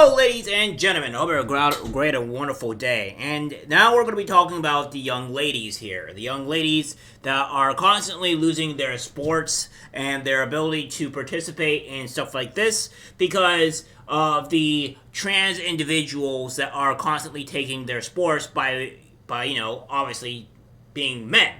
Hello, ladies and gentlemen. Hope you're a great and wonderful day. And now we're going to be talking about the young ladies here. The young ladies that are constantly losing their sports and their ability to participate in stuff like this because of the trans individuals that are constantly taking their sports by obviously being men.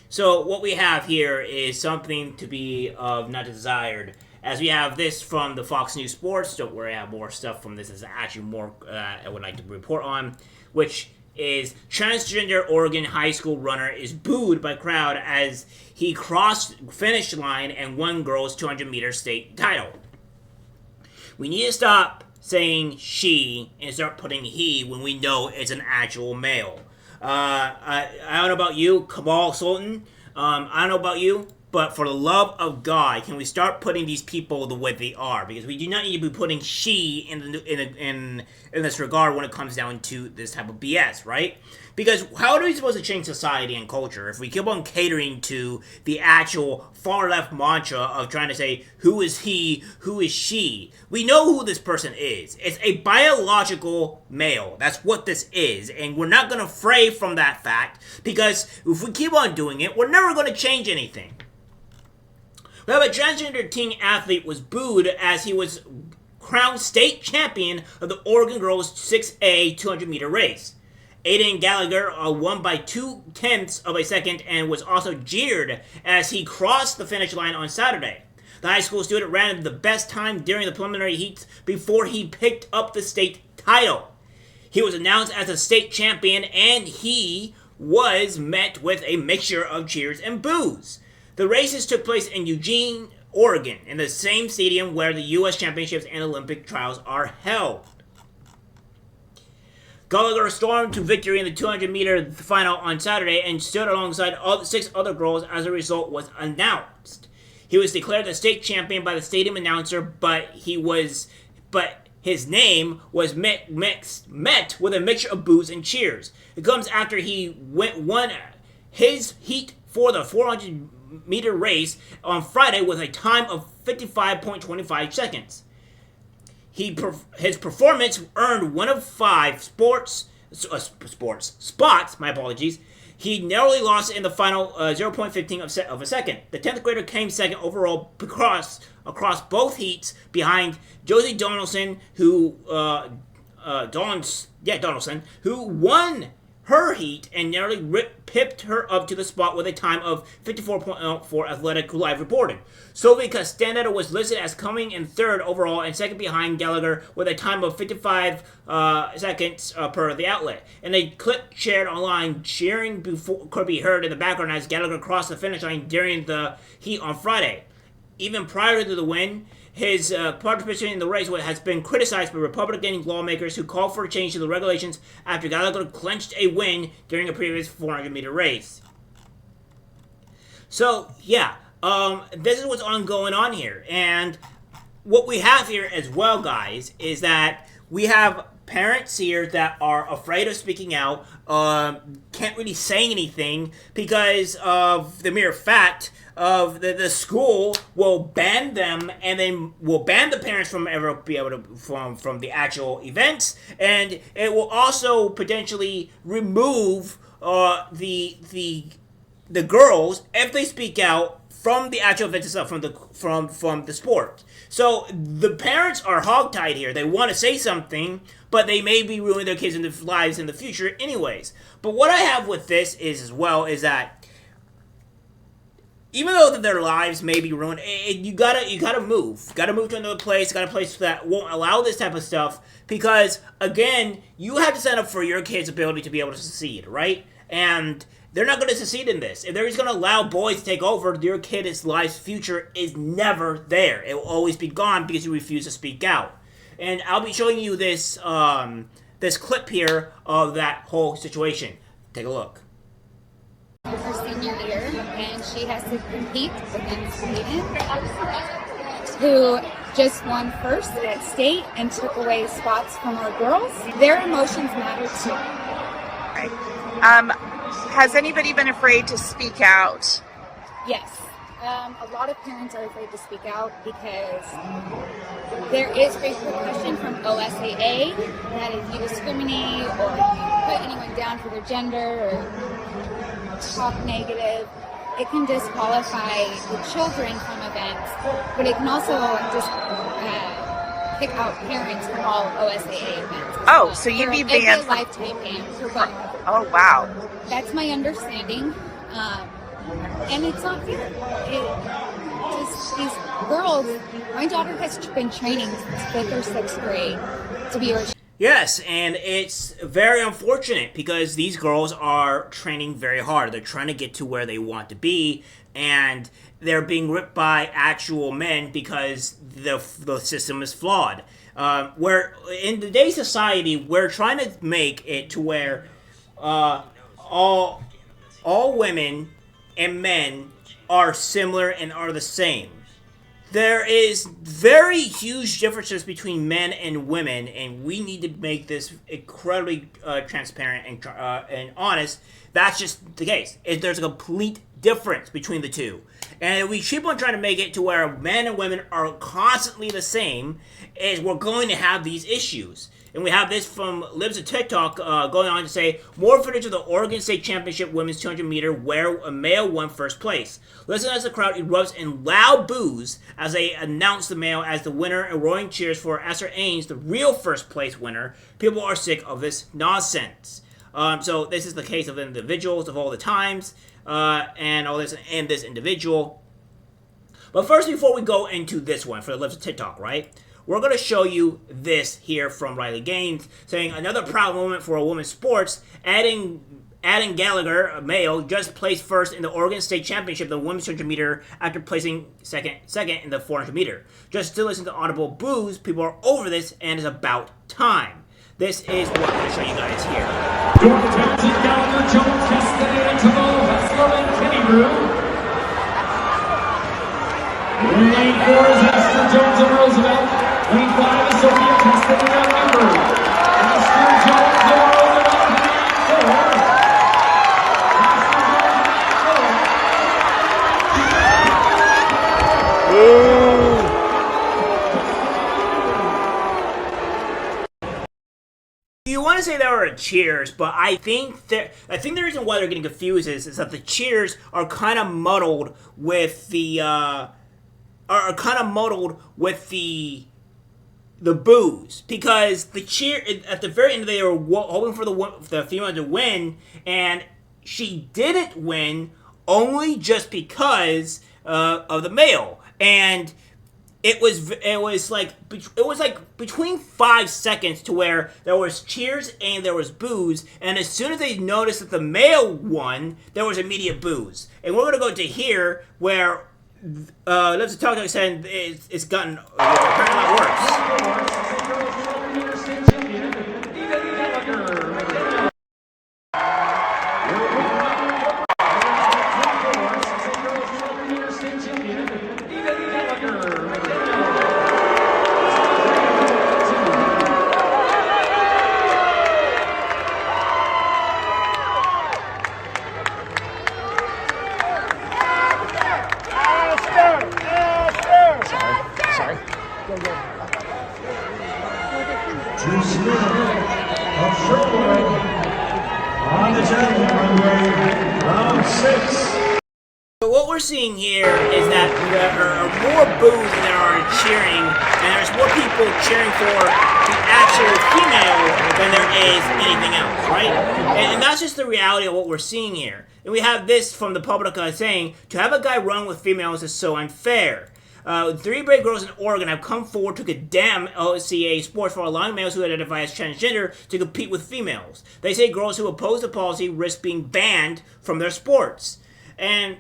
So what we have here is something to be of not desired. As we have this from the Fox News Sports, don't worry, I have more stuff from this. Is actually more I would like to report on, which is transgender Oregon high school runner is booed by crowd as he crossed finish line and won girls 200-meter state title. We need to stop saying she and start putting he when we know it's an actual male. I don't know about you, Kamal Sultan. I don't know about you. But for the love of God, can we start putting these people the way they are? Because we do not need to be putting she in this regard when it comes down to this type of BS, right? Because how are we supposed to change society and culture if we keep on catering to the actual far left mantra of trying to say, who is he, who is she? We know who this person is. It's a biological male. That's what this is. And we're not going to fray from that fact because if we keep on doing it, we're never going to change anything. We have a transgender teen athlete was booed as he was crowned state champion of the Oregon girls 6A 200-meter race. Aiden Gallagher won by 0.2 of a second and was also jeered as he crossed the finish line on Saturday. The high school student ran the best time during the preliminary heats before he picked up the state title. He was announced as a state champion and he was met with a mixture of cheers and boos. The races took place in Eugene, Oregon, in the same stadium where the U.S. Championships and Olympic trials are held. Gallagher stormed to victory in the 200-meter final on Saturday and stood alongside all 6 other girls as a result was announced. He was declared the state champion by the stadium announcer, but his name was met with a mixture of boos and cheers. It comes after he won his heat for the 400-meter race on Friday with a time of 55.25 seconds. His performance earned one of 5 spots. My apologies. He narrowly lost in the final 0.15 of a second. The 10th grader came second overall across both heats behind Josie Donaldson, who won her heat and nearly pipped her up to the spot with a time of 54.04, Athletic Live reported. Sylvie Castaneda was listed as coming in third overall and second behind Gallagher with a time of 55 seconds per the outlet. And a clip shared online, cheering could be heard in the background as Gallagher crossed the finish line during the heat on Friday. Even prior to the win, his participation in the race has been criticized by Republican lawmakers who called for a change to the regulations after Gallagher clinched a win during a previous 400-meter race. So, yeah, this is what's going on here. And what we have here as well, guys, is that we have parents here that are afraid of speaking out, can't really say anything because of the mere fact of the school will ban them and then will ban the parents from ever be able to from the actual events, and it will also potentially remove the girls if they speak out from the actual event itself, from the sport. So the parents are hogtied here. They want to say something, but they may be ruining their kids' lives in the future anyways. But what I have with this is that even though their lives may be ruined, you gotta move. You gotta move to another place. You gotta place that won't allow this type of stuff. Because again, you have to set up for your kids' ability to be able to succeed, right? And they're not going to succeed in this. If they're just going to allow boys to take over, your kid's life's future is never there. It will always be gone because you refuse to speak out. And I'll be showing you this this clip here of that whole situation. Take a look. Her senior year, and she has to compete against Aiden, who just won first at state and took away spots from our girls. Their emotions matter too. Right. Has anybody been afraid to speak out? Yes. A lot of parents are afraid to speak out because there is repercussion from OSAA that if you discriminate or you put anyone down for their gender or talk negative, it can disqualify the children from events, but it can also just pick out parents from all OSAA events. Oh, so you'd be banned from lifetime ban for both. Oh, wow. That's my understanding, and it's not fair. These girls, my daughter has been training since 5th or 6th grade to be a Yes, and it's very unfortunate because these girls are training very hard. They're trying to get to where they want to be, and they're being ripped by actual men because the system is flawed. Where in today's society, we're trying to make it to where all women and men are similar and are the same. There is very huge differences between men and women, and we need to make this incredibly transparent and honest. That's just the case. There's a complete difference between the two. And we keep on trying to make it to where men and women are constantly the same, is we're going to have these issues. And we have this from Libs of TikTok going on to say, more footage of the Oregon State Championship women's 200 meter where a male won first place. Listen as the crowd erupts in loud boos as they announce the male as the winner and roaring cheers for Esther Ains, the real first place winner. People are sick of this nonsense. So this is the case of individuals of all the times and all this and this individual. But first, before we go into this one for the Libs of TikTok, right? We're going to show you this here from Riley Gaines, saying another proud moment for a women's sports. Adding Gallagher, a male, just placed first in the Oregon State Championship, the women's 200 meter, after placing second in the 400 meter. Just to listen to audible boos, people are over this, and it's about time. This is what I'm going to show you guys here. Dorothy Townsend, Gallagher, Jones, Castaneda, Tavo, Hessler, and Kennebrew. Lane 4 is Esther Jones and Roosevelt. Lane 5 is Sophia Castaneda and Embry. Esther Jones and Roosevelt in lane 4. You want to say there were cheers, but I think the reason why they're getting confused is that the cheers are kind of muddled with the the boos, because the cheer at the very end they were hoping for the female to win, and she didn't win only just because of the male, and it was like between 5 seconds to where there was cheers and there was boos, and as soon as they noticed that the male won, there was immediate boos. And we're gonna go to here where Libs of TikTok saying it's gotten apparently a lot worse. So what we're seeing here is that there are more boos than there are cheering, and there's more people cheering for the actual female than there is anything else, right? And that's just the reality of what we're seeing here. And we have this from the public saying, to have a guy run with females is so unfair. 3 brave girls in Oregon have come forward to condemn LCA sports for allowing males who identify as transgender to compete with females. They say girls who oppose the policy risk being banned from their sports. And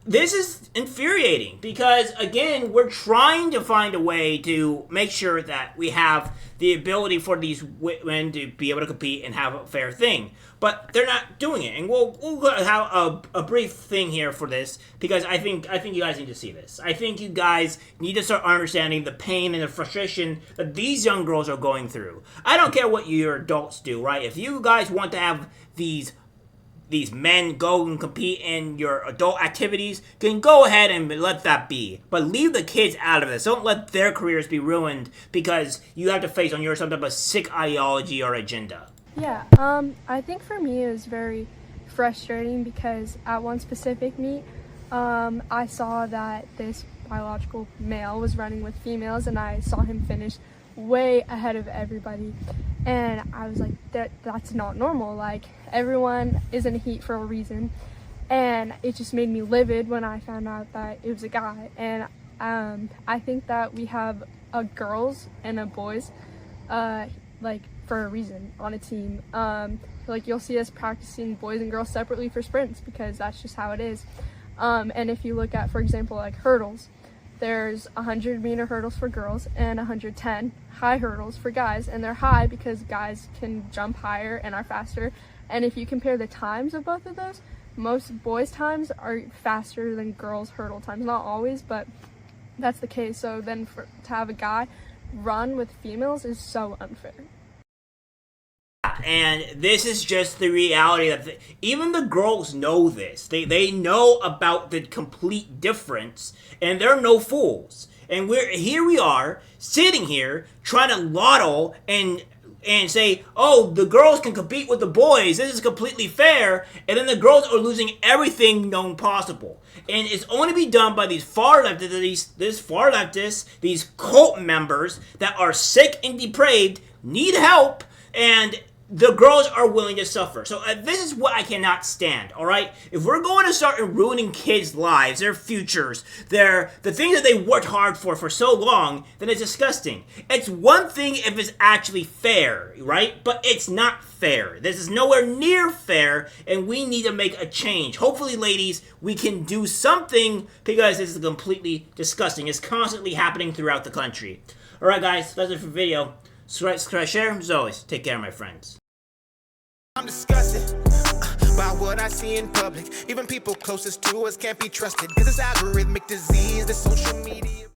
this is infuriating because, again, we're trying to find a way to make sure that we have the ability for these women to be able to compete and have a fair thing. But they're not doing it. And we'll have a brief thing here for this because I think you guys need to see this. I think you guys need to start understanding the pain and the frustration that these young girls are going through. I don't care what your adults do, right? If you guys want to have these these men go and compete in your adult activities, then go ahead and let that be. But leave the kids out of this. Don't let their careers be ruined because you have to face on your some type of sick ideology or agenda. Yeah, I think for me it was very frustrating because at one specific meet, I saw that this biological male was running with females, and I saw him finish way ahead of everybody, and I was like, that's not normal. Like, everyone is in a heat for a reason, and it just made me livid when I found out that it was a guy. And I think that we have a girls and a boys like for a reason on a team. Like, you'll see us practicing boys and girls separately for sprints because that's just how it is. And if you look at, for example, like hurdles, there's 100-meter hurdles for girls and 110 high hurdles for guys, and they're high because guys can jump higher and are faster. And if you compare the times of both of those, most boys' times are faster than girls' hurdle times. Not always, but that's the case. So then to have a guy run with females is so unfair. And this is just the reality that even the girls know this. They know about the complete difference, and they're no fools. And we are sitting here trying to lotto and say, oh, the girls can compete with the boys. This is completely fair. And then the girls are losing everything known possible. And it's only be done by these far leftists, these cult members that are sick and depraved, need help, and the girls are willing to suffer. So this is what I cannot stand, all right? If we're going to start ruining kids' lives, their futures, the things that they worked hard for so long, then it's disgusting. It's one thing if it's actually fair, right? But it's not fair. This is nowhere near fair, and we need to make a change. Hopefully, ladies, we can do something because this is completely disgusting. It's constantly happening throughout the country. All right, guys, that's it for the video. Subscribe, share, as always. Take care, my friends. I'm disgusted by what I see in public. Even people closest to us can't be trusted, 'cause it's algorithmic disease, the social media.